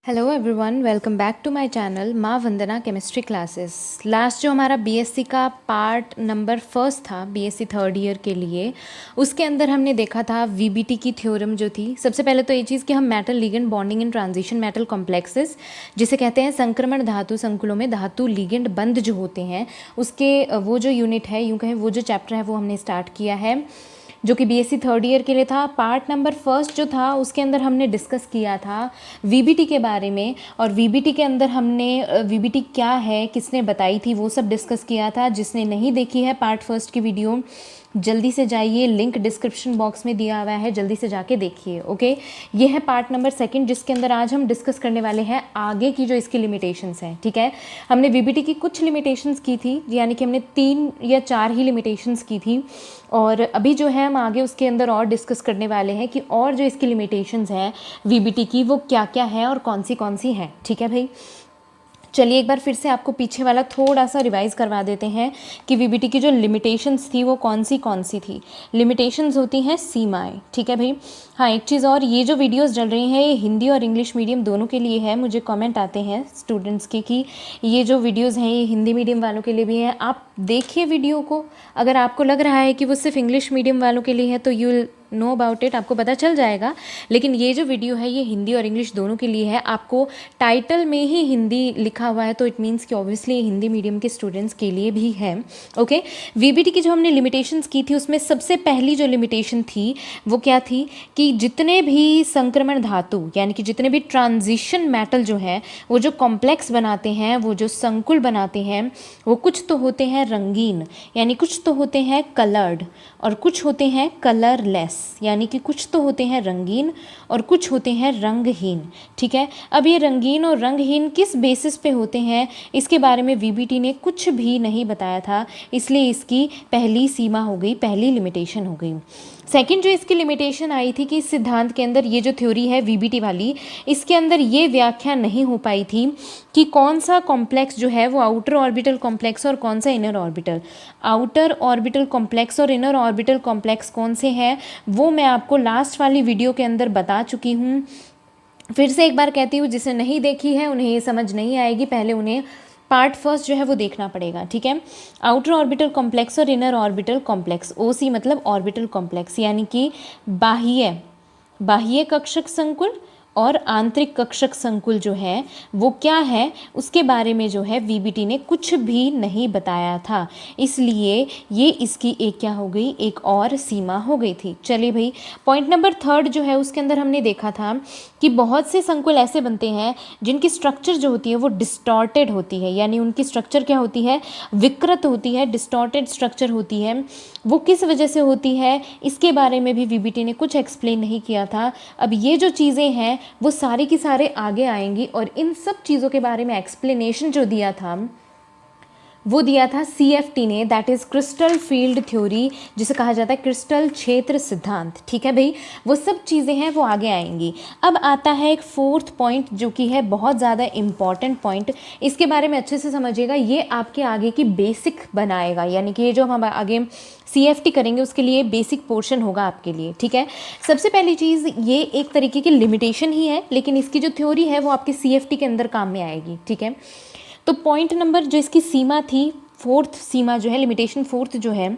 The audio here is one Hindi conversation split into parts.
Hello everyone, welcome back to my channel Maa Vandana chemistry classes. Last जो हमारा बीएससी का पार्ट नंबर फर्स्ट था बीएससी थर्ड ईयर के लिए, उसके अंदर हमने देखा था वीबीटी की थ्योरम जो थी। सबसे पहले तो ये चीज़ कि हम metal ligand bonding in transition metal complexes, जिसे कहते हैं संक्रमण धातु संकुलों में धातु लिगेंड बंध जो होते हैं, उसके वो जो यूनिट है, यूँ कहें वो जो चैप्टर है वो हमने स्टार्ट किया है, जो कि बीएससी थर्ड ईयर के लिए था। पार्ट नंबर फर्स्ट जो था उसके अंदर हमने डिस्कस किया था वीबीटी के बारे में, और वीबीटी के अंदर हमने वीबीटी क्या है, किसने बताई थी, वो सब डिस्कस किया था। जिसने नहीं देखी है पार्ट फर्स्ट की वीडियो, जल्दी से जाइए, लिंक डिस्क्रिप्शन बॉक्स में दिया हुआ है, जल्दी से जाके देखिए। ओके, ये है पार्ट नंबर सेकंड, जिसके अंदर आज हम डिस्कस करने वाले हैं आगे की जो इसकी लिमिटेशंस हैं। ठीक है, हमने वीबीटी की कुछ लिमिटेशंस की थी, यानी कि हमने 3 या 4 ही लिमिटेशंस की थी, और अभी जो है हम आगे उसके अंदर और डिस्कस करने वाले हैं कि और जो इसकी लिमिटेशंस हैं वीबीटी की वो क्या क्या हैं और कौन सी हैं। ठीक है भाई, चलिए एक बार फिर से आपको पीछे वाला थोड़ा सा रिवाइज करवा देते हैं कि वीबीटी की जो लिमिटेशंस थी वो कौन सी थी। लिमिटेशंस होती हैं सीमाएं। ठीक है भाई, हाँ एक चीज़ और, ये जो वीडियोस चल रही हैं ये हिंदी और इंग्लिश मीडियम दोनों के लिए है। मुझे कमेंट आते हैं स्टूडेंट्स के कि ये जो वीडियोस हैं ये हिंदी मीडियम वालों के लिए भी हैं। आप देखिए वीडियो को, अगर आपको लग रहा है कि वो सिर्फ इंग्लिश मीडियम वालों के लिए है तो यू नो अबाउट इट, आपको पता चल जाएगा। लेकिन ये जो वीडियो है ये हिंदी और इंग्लिश दोनों के लिए है। आपको टाइटल में ही हिंदी लिखा हुआ है तो इट मीन्स कि ऑब्वियसली हिंदी मीडियम के स्टूडेंट्स के लिए भी है। ओके, वीबीटी की जो हमने लिमिटेशंस की थी उसमें सबसे पहली जो लिमिटेशन थी वो क्या थी कि जितने भी संक्रमण धातु, यानी कि जितने भी ट्रांजिशन मेटल जो है वो जो कॉम्प्लेक्स बनाते हैं, वो जो संकुल बनाते हैं, वो कुछ तो होते हैं रंगीन, यानी कुछ तो होते हैं कलर्ड, और कुछ होते हैं कलरलेस, यानी कि कुछ तो होते हैं रंगीन और कुछ होते हैं रंगहीन। ठीक है, अब ये रंगीन और रंगहीन किस बेसिस पे होते हैं इसके बारे में वीबीटी ने कुछ भी नहीं बताया था, इसलिए इसकी पहली सीमा हो गई, पहली लिमिटेशन हो गई। सेकंड जो इसकी लिमिटेशन आई थी कि इस सिद्धांत के अंदर ये जो थ्योरी है वीबीटी वाली, इसके अंदर ये व्याख्या नहीं हो पाई थी कि कौन सा कॉम्प्लेक्स जो है वो आउटर ऑर्बिटल कॉम्प्लेक्स और कौन सा inner orbital. Outer orbital complex और इनर ऑर्बिटल कॉम्प्लेक्स कौन से हैं वो मैं आपको लास्ट वाली वीडियो के अंदर बता चुकी हूँ। फिर से एक बार कहती हूँ, जिसे नहीं देखी है उन्हें ये समझ नहीं आएगी, पहले उन्हें पार्ट फर्स्ट जो है वो देखना पड़ेगा। ठीक है, आउटर ऑर्बिटल कॉम्प्लेक्स और इनर ऑर्बिटल कॉम्प्लेक्स, ओसी मतलब ऑर्बिटल कॉम्प्लेक्स, यानी कि बाह्य कक्षक संकुल और आंतरिक कक्षक संकुल जो है वो क्या है उसके बारे में जो है वीबीटी ने कुछ भी नहीं बताया था, इसलिए ये इसकी एक क्या हो गई, एक और सीमा हो गई थी। चलिए भाई, पॉइंट नंबर थर्ड जो है उसके अंदर हमने देखा था कि बहुत से संकुल ऐसे बनते हैं जिनकी स्ट्रक्चर जो होती है वो डिस्टॉर्टेड होती है, यानी उनकी स्ट्रक्चर क्या होती है, विकृत होती है, डिस्टॉर्टेड स्ट्रक्चर होती है। वो किस वजह से होती है इसके बारे में भी वीबीटी ने कुछ एक्सप्लेन नहीं किया था। अब ये जो चीज़ें हैं वो सारी की सारे आगे आएंगी, और इन सब चीज़ों के बारे में एक्सप्लेनेशन जो दिया था वो दिया था सीएफटी ने, that is crystal field theory, जिसे कहा जाता है क्रिस्टल क्षेत्र सिद्धांत। ठीक है भाई, वो सब चीज़ें हैं वो आगे आएंगी। अब आता है एक फोर्थ पॉइंट जो कि है बहुत ज़्यादा इम्पॉर्टेंट पॉइंट, इसके बारे में अच्छे से समझिएगा, ये आपके आगे की बेसिक बनाएगा, यानी कि ये जो हम आगे सीएफटी करेंगे उसके लिए बेसिक पोर्शन होगा आपके लिए। ठीक है, सबसे पहली चीज़ ये एक तरीके की लिमिटेशन ही है, लेकिन इसकी जो थ्योरी है वो आपके सीएफटी के अंदर काम में आएगी। ठीक है, तो पॉइंट नंबर जो इसकी सीमा थी, फोर्थ सीमा जो है, लिमिटेशन फोर्थ जो है,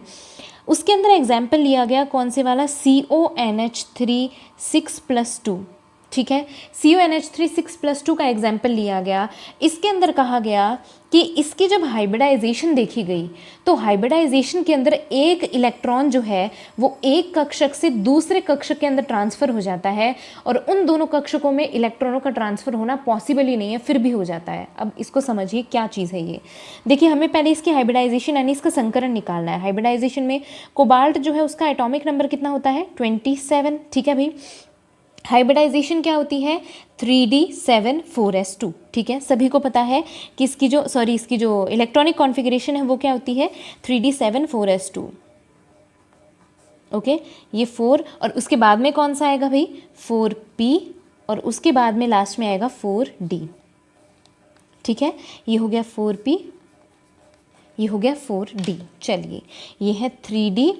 उसके अंदर एग्जाम्पल लिया गया कौन से वाला, CONH3 6+2। ठीक है, CONH3 6+2 का एग्जाम्पल लिया गया। इसके अंदर कहा गया कि इसकी जब हाइब्रिडाइजेशन देखी गई तो हाइब्रिडाइजेशन के अंदर एक इलेक्ट्रॉन जो है वो एक कक्षक से दूसरे कक्षक के अंदर ट्रांसफ़र हो जाता है, और उन दोनों कक्षकों में इलेक्ट्रॉनों का ट्रांसफ़र होना पॉसिबल ही नहीं है, फिर भी हो जाता है। अब इसको समझिए क्या चीज़ है ये। देखिए, हमें पहले इसकी हाइब्रिडाइजेशन यानी इसका संकरण निकालना है। हाइब्रिडाइजेशन में कोबाल्ट जो है उसका एटॉमिक नंबर कितना होता है, 27। ठीक है भाई, हाइब्रिडाइजेशन क्या होती है, 3D7 4s2। ठीक है, सभी को पता है कि इसकी जो इलेक्ट्रॉनिक कॉन्फ़िगरेशन है वो क्या होती है, 3D7 4s2। ओके, ये 4, और उसके बाद में कौन सा आएगा भाई, 4p, और उसके बाद में लास्ट में आएगा 4d। ठीक है, ये हो गया 4p, ये हो गया 4d। चलिए, ये है 3d,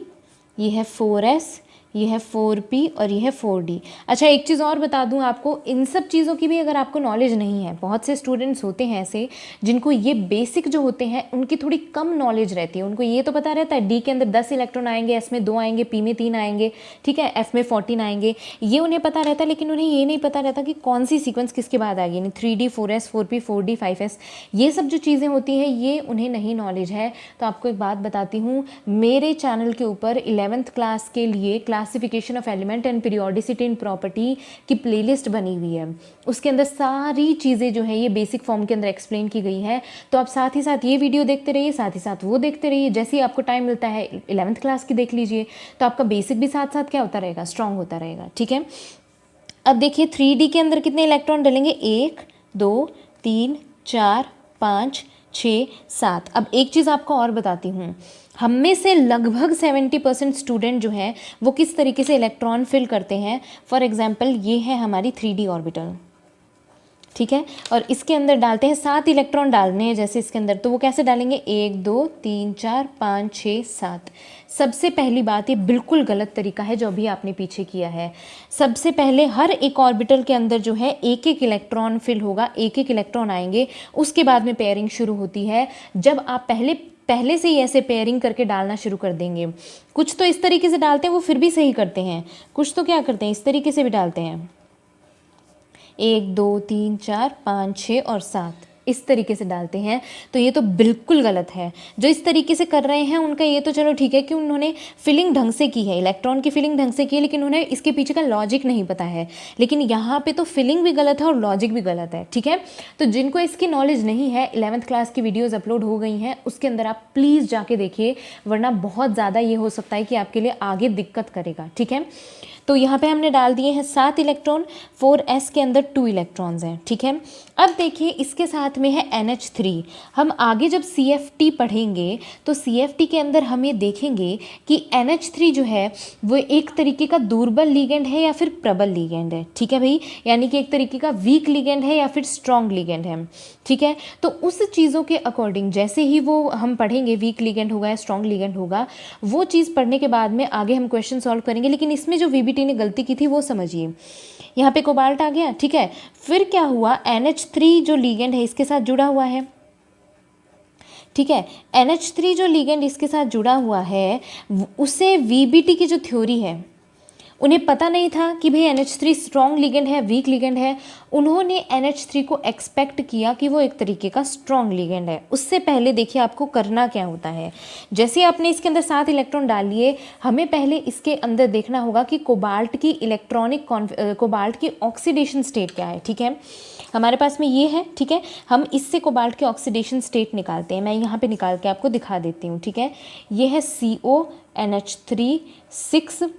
ये है 4s, ये है 4p और ये है 4d। अच्छा एक चीज़ और बता दूं आपको, इन सब चीज़ों की भी अगर आपको नॉलेज नहीं है, बहुत से स्टूडेंट्स होते हैं ऐसे जिनको ये बेसिक जो होते हैं उनकी थोड़ी कम नॉलेज रहती है। उनको ये तो पता रहता है डी के अंदर 10 इलेक्ट्रॉन आएंगे, एस में 2 आएंगे, पी में 3 आएंगे, ठीक है, एफ में 14 आएंगे, ये उन्हें पता रहता है। लेकिन उन्हें ये नहीं पता रहता कि कौन सी सीक्वेंस किसके बाद आएगी, यानी 3d 4s 4p 4d 5s, ये सब जो चीज़ें होती हैं ये उन्हें नहीं नॉलेज है। तो आपको एक बात बताती हूँ, मेरे चैनल के ऊपर 11th क्लास के लिए classification of element and periodicity in property की प्लेलिस्ट बनी हुई है। उसके अंदर सारी चीज़ें जो है ये बेसिक फॉर्म के अंदर एक्सप्लेन की गई है। तो आप साथ ही साथ ये वीडियो देखते रहिए, साथ ही साथ वो देखते रहिए। जैसे ही आपको टाइम मिलता है 11th क्लास की देख लीजिए, तो आपका बेसिक भी साथ साथ क्या होता रहेगा, स्ट्रांग होता रहेगा, ठीक है। अब देखिए 3D के अंदर कितने इलेक्ट्रॉन डलेंगे, 1 2 3 4 5 6 7। अब एक चीज़ आपको और बताती हूँ, हम में से लगभग 70% स्टूडेंट जो है वो किस तरीके से इलेक्ट्रॉन फिल करते हैं। फॉर एग्जांपल ये है हमारी 3D ऑर्बिटल, ठीक है, और इसके अंदर डालते हैं 7 इलेक्ट्रॉन डालने हैं जैसे इसके अंदर, तो वो कैसे डालेंगे, 1 2 3 4 5 6 7। सबसे पहली बात, ये बिल्कुल गलत तरीका है जो अभी आपने पीछे किया है। सबसे पहले हर एक ऑर्बिटल के अंदर जो है एक एक इलेक्ट्रॉन फिल होगा, एक एक इलेक्ट्रॉन आएंगे, उसके बाद में पेयरिंग शुरू होती है। जब आप पहले से ही ऐसे पेयरिंग करके डालना शुरू कर देंगे, कुछ तो इस तरीके से डालते हैं वो फिर भी सही करते हैं, कुछ तो क्या करते हैं इस तरीके से भी डालते हैं, 1 2 3 4 5 6 और 7, इस तरीके से डालते हैं। तो ये तो बिल्कुल गलत है। जो इस तरीके से कर रहे हैं उनका ये तो चलो ठीक है कि उन्होंने फिलिंग ढंग से की है, इलेक्ट्रॉन की फिलिंग ढंग से की है, लेकिन उन्हें इसके पीछे का लॉजिक नहीं पता है। लेकिन यहाँ पे तो फिलिंग भी गलत है और लॉजिक भी गलत है, ठीक है। तो जिनको इसकी नॉलेज नहीं है, 11th क्लास की वीडियोज़ अपलोड हो गई हैं, उसके अंदर आप प्लीज़ जाके देखिए, वरना बहुत ज़्यादा ये हो सकता है कि आपके लिए आगे दिक्कत करेगा, ठीक है। तो यहाँ पे हमने डाल दिए हैं 7 इलेक्ट्रॉन, 4s के अंदर 2 इलेक्ट्रॉन्स हैं, ठीक है। अब देखिए इसके साथ में है NH3। हम आगे जब CFT पढ़ेंगे तो CFT के अंदर हम ये देखेंगे कि NH3 जो है वो एक तरीके का दुर्बल लिगेंड है या फिर प्रबल लिगेंड है, ठीक है भाई, यानी कि एक तरीके का वीक लिगेंड है या फिर स्ट्रॉन्ग लिगेंड है, ठीक है। तो उस चीज़ों के अकॉर्डिंग जैसे ही वो हम पढ़ेंगे, वीक लिगेंड होगा या स्ट्रॉन्ग लिगेंड होगा, वो चीज़ पढ़ने के बाद में आगे हम क्वेश्चन सॉल्व करेंगे। लेकिन इसमें जो VBT ने गलती की थी वो समझिए, यहाँ पे कोबाल्ट आ गया, ठीक है, फिर क्या हुआ, NH3 जो लिगेंड है इसके साथ जुड़ा हुआ है, ठीक है, NH3 जो लिगेंड इसके साथ जुड़ा हुआ है, उसे VBT की जो थ्योरी है, उन्हें पता नहीं था कि भाई NH3 स्ट्रॉन्ग लिगेंड है, वीक लिगेंड है। उन्होंने NH3 को एक्सपेक्ट किया कि वो एक तरीके का स्ट्रॉन्ग लिगेंड है। उससे पहले देखिए आपको करना क्या होता है, जैसे आपने इसके अंदर 7 इलेक्ट्रॉन डाल लिए, हमें पहले इसके अंदर देखना होगा कि कोबाल्ट की कोबाल्ट की ऑक्सीडेशन स्टेट क्या है, ठीक है। हमारे पास में ये है, ठीक है, हम इससे कोबाल्ट की ऑक्सीडेशन स्टेट निकालते हैं। मैं यहाँ पे निकाल के आपको दिखा देती हूँ, ठीक है। ये है CONH3 6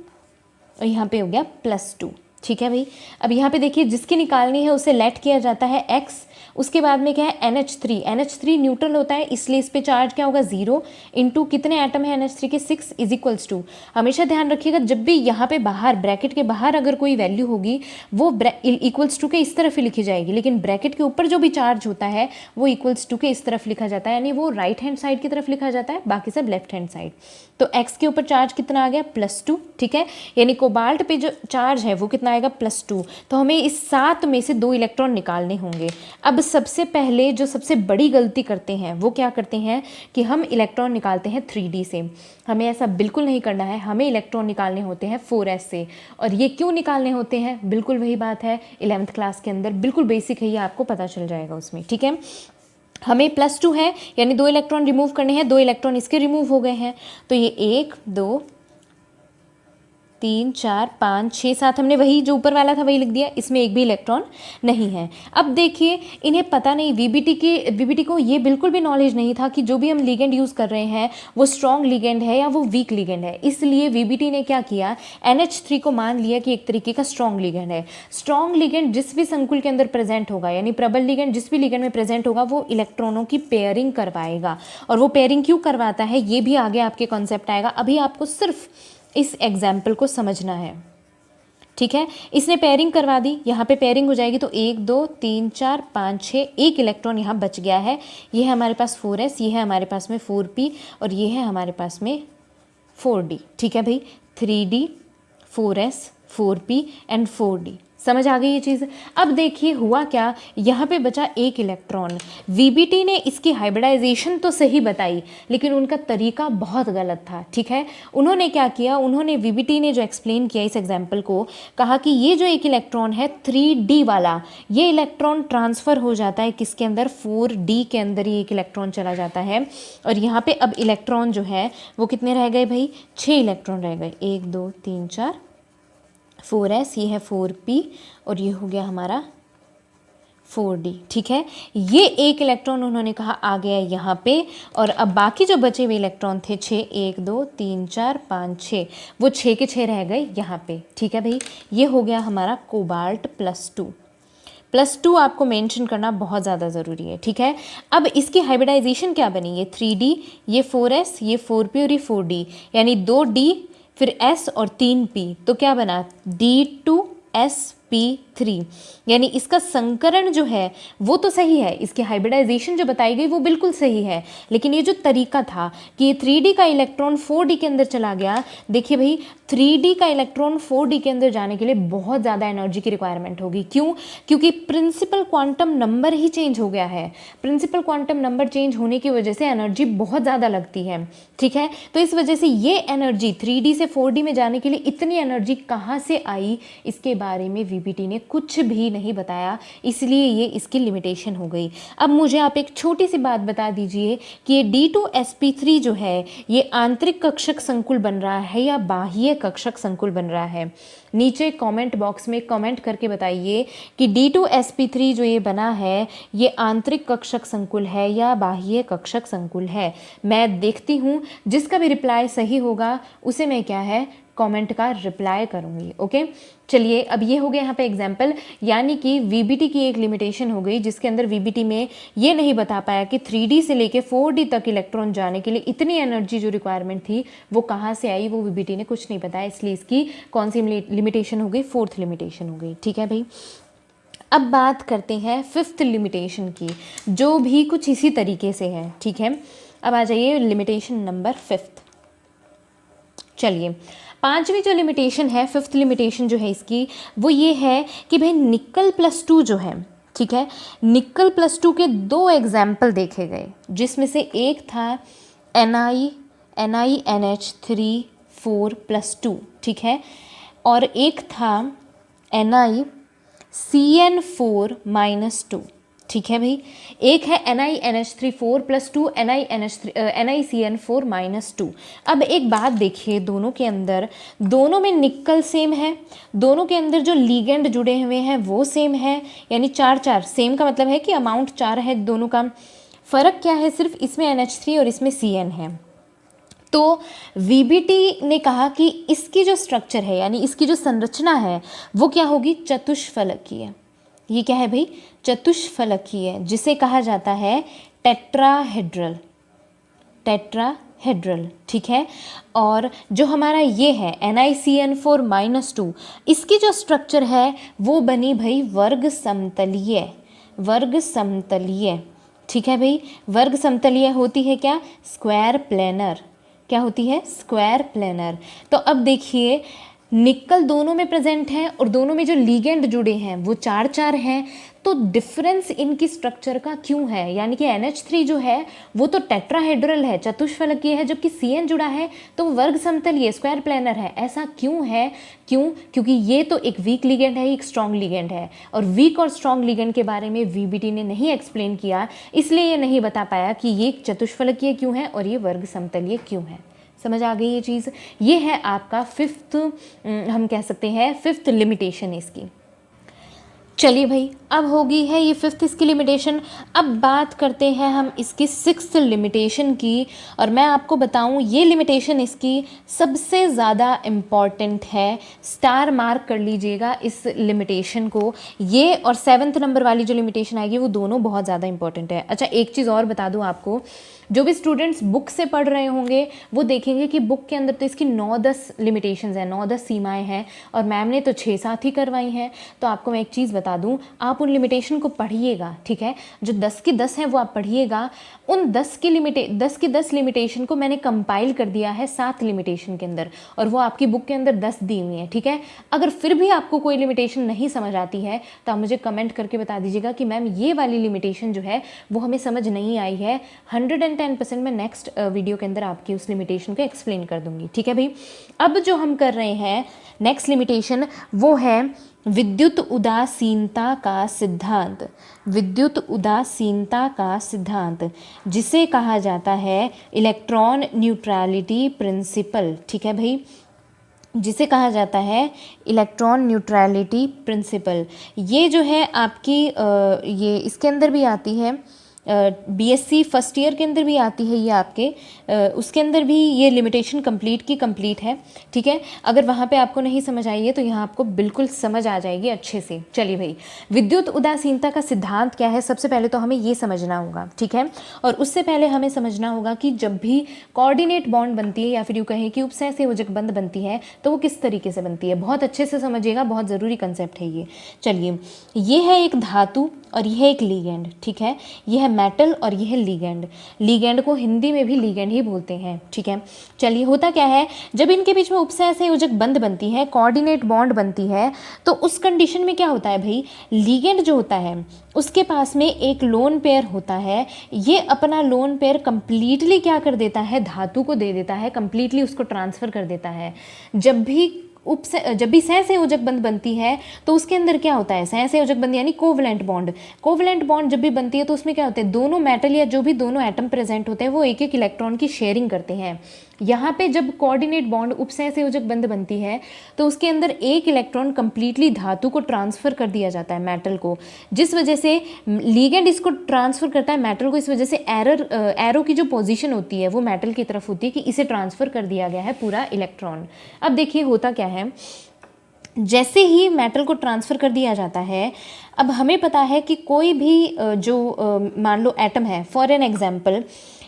और यहाँ पे हो गया +2, ठीक है भाई। अब यहाँ पे देखिए जिसकी निकालनी है उसे लेट किया जाता है X, उसके बाद में क्या है NH3 न्यूट्रल होता है, इसलिए इस पे चार्ज क्या होगा 0 इंटू कितने एटम है NH3 के 6 = 2। हमेशा ध्यान रखिएगा जब भी यहाँ पे बाहर ब्रैकेट के बाहर अगर कोई वैल्यू होगी वो =2 के इस तरफ ही लिखी जाएगी, लेकिन ब्रैकेट के ऊपर जो भी चार्ज होता है वो =2 के इस तरफ लिखा जाता है, यानी वो राइट हैंड साइड की तरफ लिखा जाता है, बाकी सब लेफ्ट हैंड साइड। तो X के ऊपर चार्ज कितना आ गया +2, ठीक है, यानी कोबाल्ट पे जो चार्ज है वो कितना आएगा +2। तो हमें इस 7 में से 2 इलेक्ट्रॉन निकालने होंगे। अब सबसे पहले जो सबसे बड़ी गलती करते हैं वो क्या करते हैं कि हम इलेक्ट्रॉन निकालते हैं 3D से। हमें ऐसा बिल्कुल नहीं करना है, हमें इलेक्ट्रॉन निकालने होते हैं 4s से। और ये क्यों निकालने होते हैं, बिल्कुल वही बात है 11th क्लास के अंदर, बिल्कुल बेसिक है, ये आपको पता चल जाएगा उसमें, ठीक है। हमें +2 है, यानी 2 इलेक्ट्रॉन रिमूव करने हैं, 2 इलेक्ट्रॉन इसके रिमूव हो गए हैं, तो ये 1 2 3 4 5 6 7 हमने वही जो ऊपर वाला था वही लिख दिया, इसमें एक भी इलेक्ट्रॉन नहीं है। अब देखिए इन्हें पता नहीं, VBT को ये बिल्कुल भी नॉलेज नहीं था कि जो भी हम लिगेंड यूज़ कर रहे हैं वो स्ट्रॉन्ग लिगेंड है या वो वीक लिगेंड है। इसलिए VBT ने क्या किया, NH3 को मान लिया कि एक तरीके का स्ट्रॉन्ग लिगेंड है। स्ट्रॉन्ग लिगेंड जिस भी संकुल के अंदर प्रेजेंट होगा, यानी प्रबल लिगेंड जिस भी लिगेंड में प्रेजेंट होगा, वो इलेक्ट्रॉनों की पेयरिंग करवाएगा। और वो पेयरिंग क्यों करवाता है ये भी आगे आपके कॉन्सेप्ट आएगा, अभी आपको सिर्फ इस एग्जाम्पल को समझना है, ठीक है। इसने पेयरिंग करवा दी, यहाँ पे पेयरिंग हो जाएगी, तो 1 2 3 4 5 6, एक इलेक्ट्रॉन यहाँ बच गया है। ये है हमारे पास 4s, ये है हमारे पास में 4p और ये है हमारे पास में 4d, ठीक है भाई। 3d 4s 4p and 4d। समझ आ गई ये चीज़। अब देखिए हुआ क्या, यहाँ पे बचा एक इलेक्ट्रॉन। वीबीटी ने इसकी हाइब्रिडाइजेशन तो सही बताई लेकिन उनका तरीका बहुत गलत था, ठीक है। उन्होंने क्या किया, उन्होंने वीबीटी ने जो एक्सप्लेन किया इस एग्जाम्पल को, कहा कि ये जो एक इलेक्ट्रॉन है 3d वाला, ये इलेक्ट्रॉन ट्रांसफ़र हो जाता है किसके अंदर, 4d के अंदर ये एक इलेक्ट्रॉन चला जाता है। और यहाँ पे अब इलेक्ट्रॉन जो है वो कितने रह गए भाई, 6 इलेक्ट्रॉन रह गए, 1 2 3 4 4s, ये है 4p और ये हो गया हमारा 4d, ठीक है। ये एक इलेक्ट्रॉन उन्होंने कहा आ गया यहाँ पे। और अब बाकी जो बचे हुए इलेक्ट्रॉन थे 6, 1 2 3 4 5 6, वो 6 के 6 रह गए यहाँ पे, ठीक है भाई। ये हो गया हमारा कोबाल्ट +2 आपको मेंशन करना बहुत ज़्यादा ज़रूरी है, ठीक है। अब इसकी हाइब्रिडाइजेशन क्या बनी, ये 3d, ये 4s, ये 4p और ये 4d, यानी 2d फिर s और 3p, तो क्या बना D2sp3, यानी इसका संकरण जो है वो तो सही है, इसकी हाइब्रिडाइजेशन जो बताई गई वो बिल्कुल सही है, लेकिन ये जो तरीका था कि ये 3d का इलेक्ट्रॉन 4d के अंदर चला गया। देखिए भाई 3d का इलेक्ट्रॉन 4d के अंदर जाने के लिए बहुत ज़्यादा एनर्जी की रिक्वायरमेंट होगी। क्यों? क्योंकि प्रिंसिपल क्वांटम नंबर ही चेंज हो गया है। प्रिंसिपल क्वांटम नंबर चेंज होने की वजह से एनर्जी बहुत ज़्यादा लगती है, ठीक है। तो इस वजह से ये एनर्जी 3d से 4d में जाने के लिए इतनी एनर्जी कहाँ से आई, इसके बारे में वीबीटी ने कुछ भी नहीं बताया, इसलिए ये इसकी लिमिटेशन हो गई। अब मुझे आप एक छोटी सी बात बता दीजिए कि ये D2sp3 जो है ये आंतरिक कक्षक संकुल बन रहा है या बाह्य कक्षक संकुल बन रहा है। नीचे कमेंट बॉक्स में कमेंट करके बताइए कि D2sp3 जो ये बना है ये आंतरिक कक्षक संकुल है या बाह्य कक्षक संकुल है। मैं देखती हूँ, जिसका भी रिप्लाई सही होगा उसे मैं क्या है कमेंट का रिप्लाई करूँगी, ओके। चलिए अब ये हो गया यहाँ पे एग्जाम्पल, यानी कि वीबीटी की एक लिमिटेशन हो गई जिसके अंदर वीबीटी में ये नहीं बता पाया कि 3d से लेके 4d तक इलेक्ट्रॉन जाने के लिए इतनी एनर्जी जो रिक्वायरमेंट थी वो कहाँ से आई, वो वीबीटी ने कुछ नहीं बताया, इसलिए इसकी कौन सी लिमिटेशन हो गई, 4th लिमिटेशन हो गई, ठीक है भाई। अब बात करते हैं 5th लिमिटेशन की, जो भी कुछ इसी तरीके से है, ठीक है। अब आ जाइए लिमिटेशन नंबर 5th। चलिए 5वीं जो लिमिटेशन है, 5th लिमिटेशन जो है इसकी, वो ये है कि भाई निकल +2 जो है, ठीक है, निकल +2 के 2 एग्जाम्पल देखे गए, जिसमें से एक था NiNH3 4+2, ठीक है, और एक था NiCN4-2, ठीक है भाई। एक है NiNH3 4+2, NiCN4-2। अब एक बात देखिए, दोनों के अंदर, दोनों में निकल सेम है, दोनों के अंदर जो लीगेंड जुड़े हुए हैं वो सेम है, यानी 4 सेम का मतलब है कि अमाउंट 4 है दोनों का। फ़र्क क्या है, सिर्फ इसमें NH3 और इसमें CN है। तो वीबीटी ने कहा कि इसकी जो स्ट्रक्चर है यानी इसकी जो संरचना है वो क्या होगी, चतुष्फलकीय। ये क्या है भाई, चतुष्फलकीय, जिसे कहा जाता है टेट्राहेड्रल, ठीक है। और जो हमारा ये है NiCN4-2, इसकी जो स्ट्रक्चर है वो बनी भाई वर्ग समतलीय, ठीक है भाई। वर्ग समतलीय होती है क्या, स्क्वायर प्लेनर, क्या होती है, स्क्वायर प्लेनर। तो अब देखिए निकल दोनों में प्रेजेंट है और दोनों में जो लीगेंड जुड़े हैं वो 4 हैं, तो डिफरेंस इनकी स्ट्रक्चर का क्यों है, यानी कि NH3 जो है वो तो टेट्राहेड्रल है, चतुष्फलकीय है, जबकि CN जुड़ा है तो वर्ग समतलीय स्क्वायर प्लेनर है। ऐसा क्यों है, क्योंकि ये तो एक वीक लीगेंड है, एक स्ट्रॉन्ग लीगेंड है, और वीक और स्ट्रॉन्ग लीगेंड के बारे में वीबीटी ने नहीं एक्सप्लेन किया, इसलिए ये नहीं बता पाया कि ये चतुष्फलकीय क्यों है और ये वर्ग समतलीय क्यों है। समझ आ गई ये चीज़। ये है आपका 5th, हम कह सकते हैं 5th लिमिटेशन इसकी। चलिए भाई अब होगी है ये 5th इसकी लिमिटेशन। अब बात करते हैं हम इसकी 6th लिमिटेशन की, और मैं आपको बताऊं ये लिमिटेशन इसकी सबसे ज़्यादा इम्पॉर्टेंट है। स्टार मार्क कर लीजिएगा इस लिमिटेशन को। ये और 7th नंबर वाली जो लिमिटेशन आएगी वो दोनों बहुत ज़्यादा इंपॉर्टेंट है। अच्छा एक चीज़ और बता दूं आपको, जो भी स्टूडेंट्स बुक से पढ़ रहे होंगे वो देखेंगे कि बुक के अंदर तो इसकी 9-10 लिमिटेशंस हैं, 9-10 सीमाएं हैं, और मैम ने तो 6-7 ही करवाई हैं। तो आपको मैं एक चीज़ बता दूं, आप उन लिमिटेशन को पढ़िएगा, ठीक है, जो 10 की 10 हैं वो आप पढ़िएगा। उन 10 की 10 लिमिटेशन को मैंने कंपाइल कर दिया है 7 लिमिटेशन के अंदर, और वो आपकी बुक के अंदर 10 दी हुई है, ठीक है। अगर फिर भी आपको कोई लिमिटेशन नहीं समझ आती है तो आप मुझे कमेंट करके बता दीजिएगा कि मैम ये वाली लिमिटेशन जो है वो हमें समझ नहीं आई है। 110% मैं नेक्स्ट वीडियो के अंदर आपकी उस लिमिटेशन को एक्सप्लेन कर दूंगी, ठीक है भाई। अब जो हम कर रहे हैं नेक्स्ट लिमिटेशन वो है विद्युत उदासीनता का सिद्धांत। विद्युत उदासीनता का सिद्धांत, जिसे कहा जाता है इलेक्ट्रॉन न्यूट्रलिटी प्रिंसिपल, ठीक है भाई, जिसे कहा जाता है इलेक्ट्रॉन न्यूट्रलिटी प्रिंसिपल। ये जो है आपकी ये इसके अंदर भी आती है, बीएससी फर्स्ट ईयर के अंदर भी आती है ये आपके, उसके अंदर भी ये लिमिटेशन कंप्लीट है, ठीक है। अगर वहाँ पे आपको नहीं समझ आई है तो यहाँ आपको बिल्कुल समझ आ जाएगी अच्छे से। चलिए भाई, विद्युत उदासीनता का सिद्धांत क्या है, सबसे पहले तो हमें ये समझना होगा, ठीक है। और उससे पहले हमें समझना होगा कि जब भी कोऑर्डिनेट बॉन्ड बनती है या फिर यूँ कहें कि उपसहसंयोजक बंध बनती है तो वो किस तरीके से बनती है, बहुत अच्छे से समझिएगा, बहुत ज़रूरी कंसेप्ट है ये। चलिए, ये है एक धातु और यह है एक लीगेंड, ठीक है। यह है मेटल और यह है लीगेंड। लीगेंड को हिंदी में भी लीगेंड ही बोलते हैं, ठीक है। चलिए, होता क्या है, जब इनके बीच में उपसहसंयोजक बंध बनती है, कोऑर्डिनेट बॉन्ड बनती है, तो उस कंडीशन में क्या होता है भाई, लीगेंड जो होता है उसके पास में एक लोन पेयर होता है। ये अपना लोन पेयर कंप्लीटली क्या कर देता है, धातु को दे देता है, कंप्लीटली उसको ट्रांसफ़र कर देता है। जब भी सहसंयोजक बंध बनती है तो उसके अंदर क्या होता है, सहसंयोजक बंध यानी कोवलेंट बॉन्ड। कोवलेंट बॉन्ड जब भी बनती है तो उसमें क्या होता है, दोनों मेटल या जो भी दोनों एटम प्रेजेंट होते हैं वो एक एक इलेक्ट्रॉन की शेयरिंग करते हैं। यहाँ पे जब कोऑर्डिनेट बॉन्ड उपसहसंयोजक बंध बनती है तो उसके अंदर एक इलेक्ट्रॉन कंप्लीटली धातु को ट्रांसफ़र कर दिया जाता है, मेटल को, जिस वजह से लीगेंड इसको ट्रांसफ़र करता है मेटल को। इस वजह से एरो की जो पोजीशन होती है वो मेटल की तरफ होती है कि इसे ट्रांसफ़र कर दिया गया है पूरा इलेक्ट्रॉन। अब देखिए होता क्या है, जैसे ही मेटल को ट्रांसफ़र कर दिया जाता है, अब हमें पता है कि कोई भी जो मान लो एटम है, फॉर एन एग्जांपल,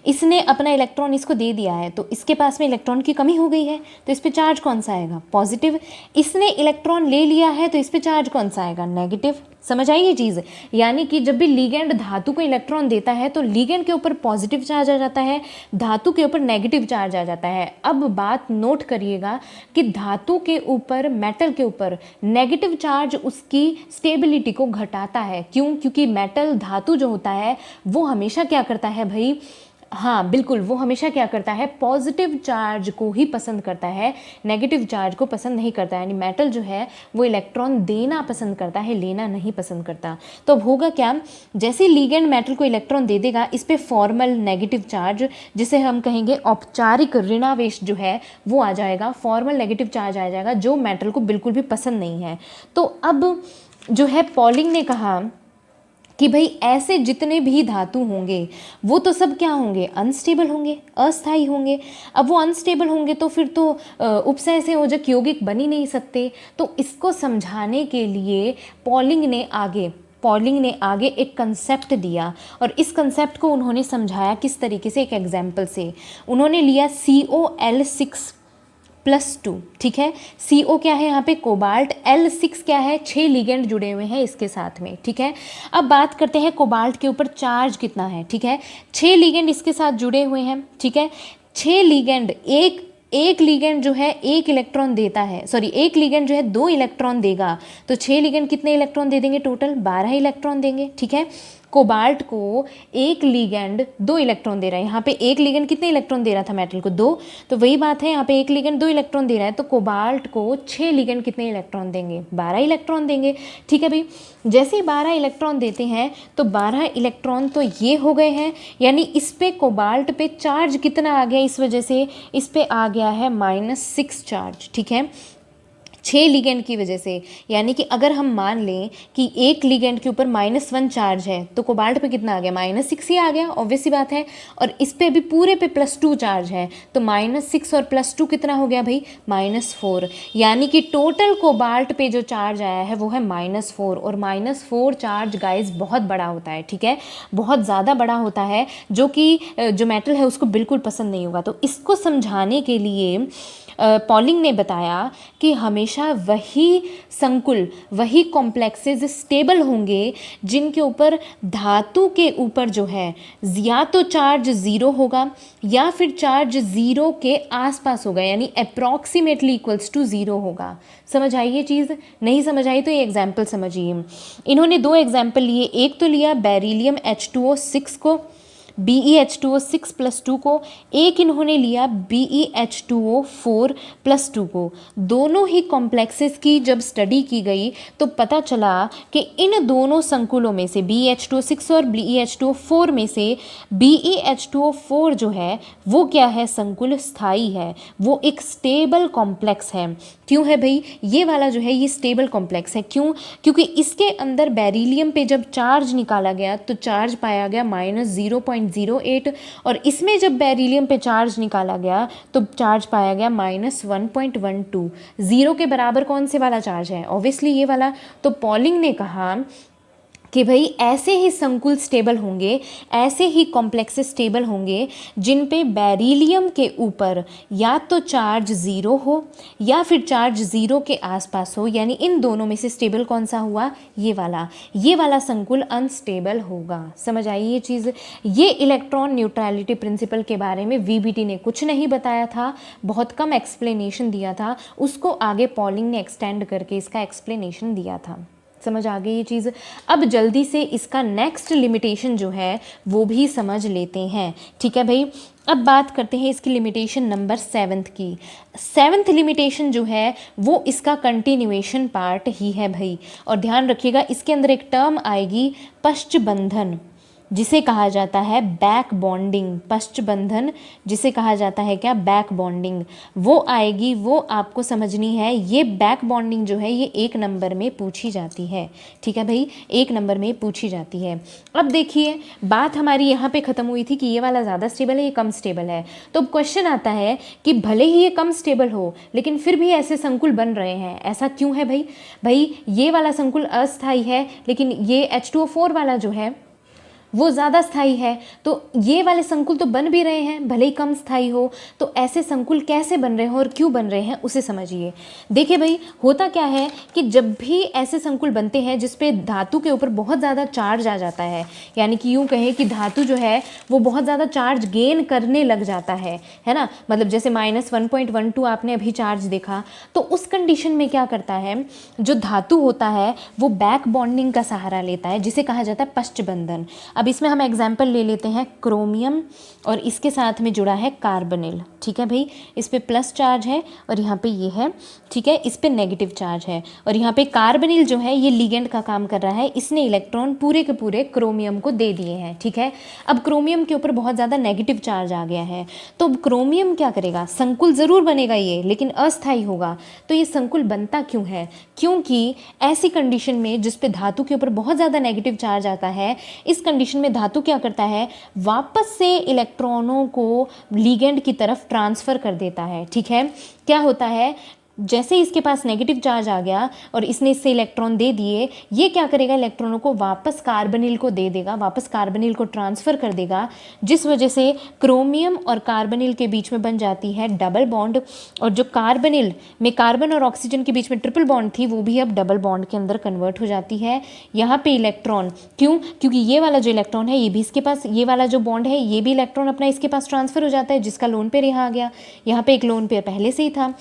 इसने अपना इलेक्ट्रॉन इसको दे दिया है तो इसके पास में इलेक्ट्रॉन की कमी हो गई है, तो इस पे चार्ज कौन सा आएगा, पॉजिटिव। इसने इलेक्ट्रॉन ले लिया है तो इस पे चार्ज कौन सा आएगा, नेगेटिव। समझ आई ये चीज़, यानी कि जब भी लीगेंड धातु को इलेक्ट्रॉन देता है तो लीगेंड के ऊपर पॉजिटिव चार्ज आ जाता है, धातु के ऊपर नेगेटिव चार्ज आ जाता है। अब बात नोट करिएगा कि धातु के ऊपर, मेटल के ऊपर नेगेटिव चार्ज उसकी स्टेबिलिटी को घटाता है। क्यों? क्योंकि मेटल धातु जो होता है वो हमेशा क्या करता है भाई, हाँ बिल्कुल, वो हमेशा क्या करता है, पॉजिटिव चार्ज को ही पसंद करता है, नेगेटिव चार्ज को पसंद नहीं करता है। यानी मेटल जो है वो इलेक्ट्रॉन देना पसंद करता है, लेना नहीं पसंद करता। तो अब होगा क्या, जैसे लीगेंड मेटल को इलेक्ट्रॉन दे देगा, इस पे फॉर्मल नेगेटिव चार्ज, जिसे हम कहेंगे औपचारिक ऋणावेश जो है वो आ जाएगा, फॉर्मल नेगेटिव चार्ज आ जाएगा, जो मेटल को बिल्कुल भी पसंद नहीं है। तो अब जो है पॉलिंग ने कहा कि भाई ऐसे जितने भी धातु होंगे वो तो सब क्या होंगे, अनस्टेबल होंगे, अस्थायी होंगे। अब वो अनस्टेबल होंगे तो फिर तो उपसहसंयोजक यौगिक बन ही नहीं सकते। तो इसको समझाने के लिए पॉलिंग ने आगे एक कंसेप्ट दिया, और इस कंसेप्ट को उन्होंने समझाया किस तरीके से, एक एग्जाम्पल से। उन्होंने लिया COL6+2, ठीक है। CO क्या है यहाँ पे, कोबाल्ट, L6 क्या है, 6 लिगेंड जुड़े हुए हैं इसके साथ में, ठीक है। अब बात करते हैं कोबाल्ट के ऊपर चार्ज कितना है, ठीक है। 6 लिगेंड इसके साथ जुड़े हुए हैं, ठीक है। 6 लिगेंड, एक लिगेंड जो है एक इलेक्ट्रॉन देता है, सॉरी एक लिगेंड जो है 2 इलेक्ट्रॉन देगा, तो 6 लिगेंड कितने इलेक्ट्रॉन दे देंगे, टोटल 12 इलेक्ट्रॉन देंगे, ठीक है। कोबाल्ट को एक लिगेंड 2 इलेक्ट्रॉन दे रहा है, यहाँ पे एक लिगेंड कितने इलेक्ट्रॉन दे रहा था, मेटल को 2, तो वही बात है, यहाँ पे एक लिगेंड 2 इलेक्ट्रॉन दे रहा है, तो कोबाल्ट को 6 लिगेंड कितने इलेक्ट्रॉन देंगे, 12 इलेक्ट्रॉन देंगे, ठीक है भाई। जैसे ही 12 इलेक्ट्रॉन देते हैं तो 12 इलेक्ट्रॉन तो ये हो गए हैं, यानी इस पे कोबाल्ट पे चार्ज कितना आ गया, इस वजह से इस पे आ गया है -6 चार्ज, ठीक है। 6 लिगेंड की वजह से। यानी कि अगर हम मान लें कि एक लिगेंड के ऊपर -1 चार्ज है तो कोबाल्ट पे कितना आ गया, -6 ही आ गया, ऑब्वियस सी बात है। और इस पे भी पूरे पे +2 चार्ज है, तो -6 और +2 कितना हो गया भाई, -4। यानी कि टोटल कोबाल्ट पे जो चार्ज आया है वो है -4। और -4 चार्ज गाइज बहुत बड़ा होता है, ठीक है, बहुत ज़्यादा बड़ा होता है, जो कि जो मेटल है उसको बिल्कुल पसंद नहीं होगा। तो इसको समझाने के लिए पॉलिंग ने बताया कि हमेशा वही संकुल, वही कॉम्प्लेक्सेस स्टेबल होंगे जिनके ऊपर धातु के ऊपर जो है या तो चार्ज 0 होगा या फिर चार्ज 0 के आसपास होगा, यानी अप्रॉक्सीमेटली इक्वल्स टू 0 होगा। समझ आई ये चीज़? नहीं समझ आई तो ये एग्जाम्पल समझिए। इन्होंने 2 एग्जाम्पल लिए, एक तो लिया बेरिलियम H2O6 को, BeH2O6+2 को, एक इन्होंने लिया BeH2O4+2 को। दोनों ही कॉम्प्लेक्सेस की जब स्टडी की गई तो पता चला कि इन दोनों संकुलों में से BeH2O6 और BeH2O4 में से BeH2O4 जो है वो क्या है, संकुल स्थाई है, वो एक स्टेबल कॉम्प्लेक्स है। क्यों है भाई, ये वाला जो है ये स्टेबल कॉम्प्लेक्स है, क्यों? क्योंकि इसके अंदर बेरिलियम पे जब चार्ज निकाला गया तो चार्ज पाया गया -0.08, और इसमें जब बेरिलियम पे चार्ज निकाला गया तो चार्ज पाया गया -1.12। 0 के बराबर कौन से वाला चार्ज है, ऑब्वियसली ये वाला। तो पॉलिंग ने कहा कि भाई ऐसे ही संकुल स्टेबल होंगे, ऐसे ही कॉम्प्लेक्सेस स्टेबल होंगे जिन पे बेरिलियम के ऊपर या तो चार्ज 0 हो या फिर चार्ज 0 के आसपास हो, यानी इन दोनों में से स्टेबल कौन सा हुआ, ये वाला संकुल अनस्टेबल होगा। समझ आई ये चीज़? ये इलेक्ट्रॉन न्यूट्रलिटी प्रिंसिपल के बारे में वीबीटी ने कुछ नहीं बताया था, बहुत कम एक्सप्लेनेशन दिया था, उसको आगे पॉलिंग ने एक्सटेंड करके इसका एक्सप्लेनेशन दिया था। समझ आ गई ये चीज़? अब जल्दी से इसका नेक्स्ट लिमिटेशन जो है वो भी समझ लेते हैं, ठीक है भाई। अब बात करते हैं इसकी लिमिटेशन नंबर 7th की। 7th लिमिटेशन जो है वो इसका कंटिन्यूएशन पार्ट ही है भाई। और ध्यान रखिएगा इसके अंदर एक टर्म आएगी पश्चबंधन, जिसे कहा जाता है बैक बॉन्डिंग। पश्चबंधन जिसे कहा जाता है क्या, बैक बॉन्डिंग, वो आएगी, वो आपको समझनी है। ये बैक बॉन्डिंग जो है ये 1 नंबर में पूछी जाती है, ठीक है भाई, 1 नंबर में पूछी जाती है। अब देखिए बात हमारी यहाँ पे ख़त्म हुई थी कि ये वाला ज़्यादा स्टेबल है, ये कम स्टेबल है। तो अब क्वेश्चन आता है कि भले ही ये कम स्टेबल हो लेकिन फिर भी ऐसे संकुल बन रहे हैं, ऐसा क्यों है भाई? भाई ये वाला संकुल अस्थाई है लेकिन ये H2O4 वाला जो है वो ज़्यादा स्थायी है, तो ये वाले संकुल तो बन भी रहे हैं भले ही कम स्थायी हो। तो ऐसे संकुल कैसे बन रहे हैं और क्यों बन रहे हैं उसे समझिए। देखिए भाई होता क्या है कि जब भी ऐसे संकुल बनते हैं जिस पे धातु के ऊपर बहुत ज़्यादा चार्ज आ जाता है, यानी कि यूँ कहें कि धातु जो है वो बहुत ज़्यादा चार्ज गेन करने लग जाता है ना, मतलब जैसे -1.12 आपने अभी चार्ज देखा, तो उस कंडीशन में क्या करता है, जो धातु होता है वो बैक बॉन्डिंग का सहारा लेता है जिसे कहा जाता है पश्चबंधन। अब इसमें हम एग्जाम्पल ले लेते हैं क्रोमियम और इसके साथ में जुड़ा है कार्बोनिल, ठीक है भाई, इस पे प्लस चार्ज है और यहाँ पे ये है, ठीक है, इस पे नेगेटिव चार्ज है। और यहाँ पे कार्बोनिल जो है ये लिगेंड का काम कर रहा है, इसने इलेक्ट्रॉन पूरे के पूरे क्रोमियम को दे दिए हैं, ठीक है। अब क्रोमियम के ऊपर बहुत ज़्यादा नेगेटिव चार्ज आ गया है, तो अब क्रोमियम क्या करेगा, संकुल ज़रूर बनेगा ये लेकिन अस्थायी होगा। तो ये संकुल बनता क्यों है, क्योंकि ऐसी कंडीशन में जिस पे धातु के ऊपर बहुत ज़्यादा नेगेटिव चार्ज आता है, इस कंडीशन में धातु क्या करता है, वापस से इलेक्ट्रॉनों को लिगेंड की तरफ ट्रांसफ़र कर देता है, ठीक है। क्या होता है, जैसे ही इसके पास नेगेटिव चार्ज आ गया और इसने इससे इलेक्ट्रॉन दे दिए, ये क्या करेगा, इलेक्ट्रॉनों को वापस कार्बोनिल को दे देगा, वापस कार्बोनिल को ट्रांसफ़र कर देगा, जिस वजह से क्रोमियम और कार्बोनिल के बीच में बन जाती है डबल बॉन्ड। और जो कार्बोनिल में कार्बन और ऑक्सीजन के बीच में ट्रिपल बॉन्ड थी वो भी अब डबल बॉन्ड के अंदर कन्वर्ट हो जाती है। यहाँ पे इलेक्ट्रॉन क्यों, क्योंकि ये वाला जो इलेक्ट्रॉन है ये भी इसके पास, ये वाला जो बॉन्ड है ये भी इलेक्ट्रॉन अपना इसके पास ट्रांसफ़र हो जाता है, जिसका लोन पेयर यहाँ आ गया, यहाँ पे एक लोन पेयर पहले से ही था।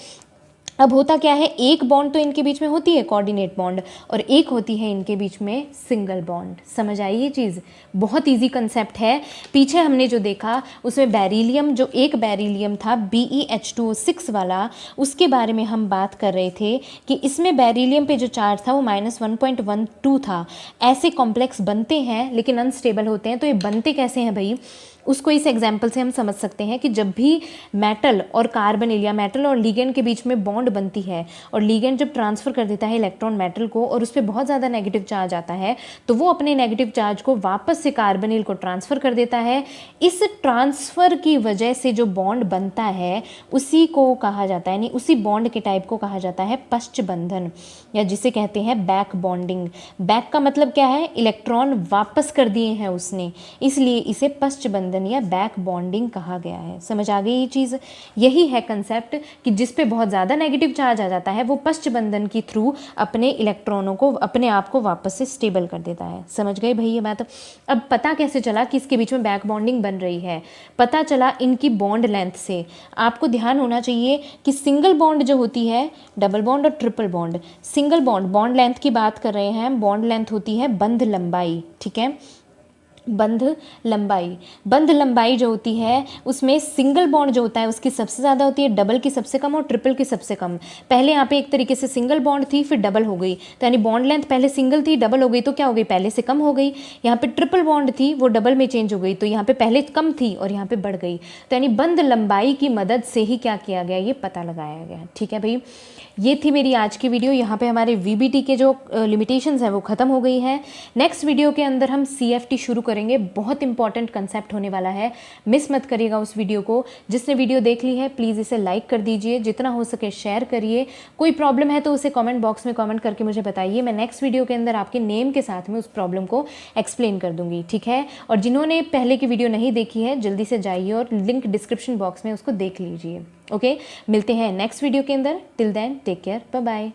अब होता क्या है, एक बॉन्ड तो इनके बीच में होती है कोऑर्डिनेट बॉन्ड और एक होती है इनके बीच में सिंगल बॉन्ड। समझ आई ये चीज़? बहुत इजी कंसेप्ट है। पीछे हमने जो देखा उसमें बेरिलियम, जो एक बेरिलियम था BeH2O6 वाला, उसके बारे में हम बात कर रहे थे कि इसमें बेरिलियम पे जो चार्ज था वो -1.12 था। ऐसे कॉम्प्लेक्स बनते हैं लेकिन अनस्टेबल होते हैं। तो ये बनते कैसे हैं भाई, उसको इस एग्जाम्पल से हम समझ सकते हैं कि जब भी मेटल और कार्बनिल या मेटल और लिगेंड के बीच में बॉन्ड बनती है और लिगेंड जब ट्रांसफ़र कर देता है इलेक्ट्रॉन मेटल को और उस पर बहुत ज़्यादा नेगेटिव चार्ज आता है तो वो अपने नेगेटिव चार्ज को वापस से कार्बनिल को ट्रांसफ़र कर देता है। इस ट्रांसफ़र की वजह से जो बॉन्ड बनता है उसी को कहा जाता है, यानी उसी बॉन्ड के टाइप को कहा जाता है पश्च बंधन, या जिसे कहते हैं बैक बॉन्डिंग। बैक का मतलब क्या है? इलेक्ट्रॉन वापस कर दिए हैं उसने, इसलिए इसे पश्च बंधन या बैक बॉन्डिंग कहा गया है। समझ आ गई ये चीज़? यही है कंसेप्ट कि जिस पे बहुत ज़्यादा नेगेटिव चार्ज आ जाता है वो पश्च बंधन के थ्रू अपने इलेक्ट्रॉनों को, अपने आप को वापस से स्टेबल कर देता है। समझ गए भाई ये बात? अब पता कैसे चला कि इसके बीच में बैक बॉन्डिंग बन रही है? पता चला इनकी बॉन्ड लेंथ से। आपको ध्यान होना चाहिए कि सिंगल बॉन्ड जो होती है, डबल बॉन्ड और triple bond, single bond bond length की बात कर रहे हैं, बॉन्ड लेंथ होती है बंध लंबाई, ठीक है, बंध लंबाई। बंध लंबाई जो होती है उसमें सिंगल बॉन्ड जो होता है उसकी सबसे ज़्यादा होती है, डबल की सबसे कम और ट्रिपल की सबसे कम। पहले यहाँ पे एक तरीके से सिंगल बॉन्ड थी फिर डबल हो गई, तो यानी बॉन्ड लेंथ पहले सिंगल थी डबल हो गई तो क्या हो गई? पहले से कम हो गई। यहाँ पे ट्रिपल बॉन्ड थी वो डबल में चेंज हो गई, तो यहाँ पे पहले कम थी और यहाँ पे बढ़ गई। तो यानी बंध लंबाई की मदद से ही क्या किया गया? ये पता लगाया गया। ठीक है भाई, ये थी मेरी आज की वीडियो। यहाँ पे हमारे वीबीटी के जो लिमिटेशंस हैं वो ख़त्म हो गई हैं। नेक्स्ट वीडियो के अंदर हम सीएफटी शुरू करेंगे, बहुत इंपॉर्टेंट कंसेप्ट होने वाला है, मिस मत करिएगा उस वीडियो को। जिसने वीडियो देख ली है प्लीज़ इसे लाइक कर दीजिए, जितना हो सके शेयर करिए। कोई प्रॉब्लम है तो उसे कमेंट बॉक्स में कमेंट करके मुझे बताइए, मैं नेक्स्ट वीडियो के अंदर आपके नेम के साथ में उस प्रॉब्लम को एक्सप्लेन कर दूंगी। ठीक है, और जिन्होंने पहले की वीडियो नहीं देखी है जल्दी से जाइए और लिंक डिस्क्रिप्शन बॉक्स में उसको देख लीजिए। ओके, मिलते हैं नेक्स्ट वीडियो के अंदर। Till then take care, bye bye.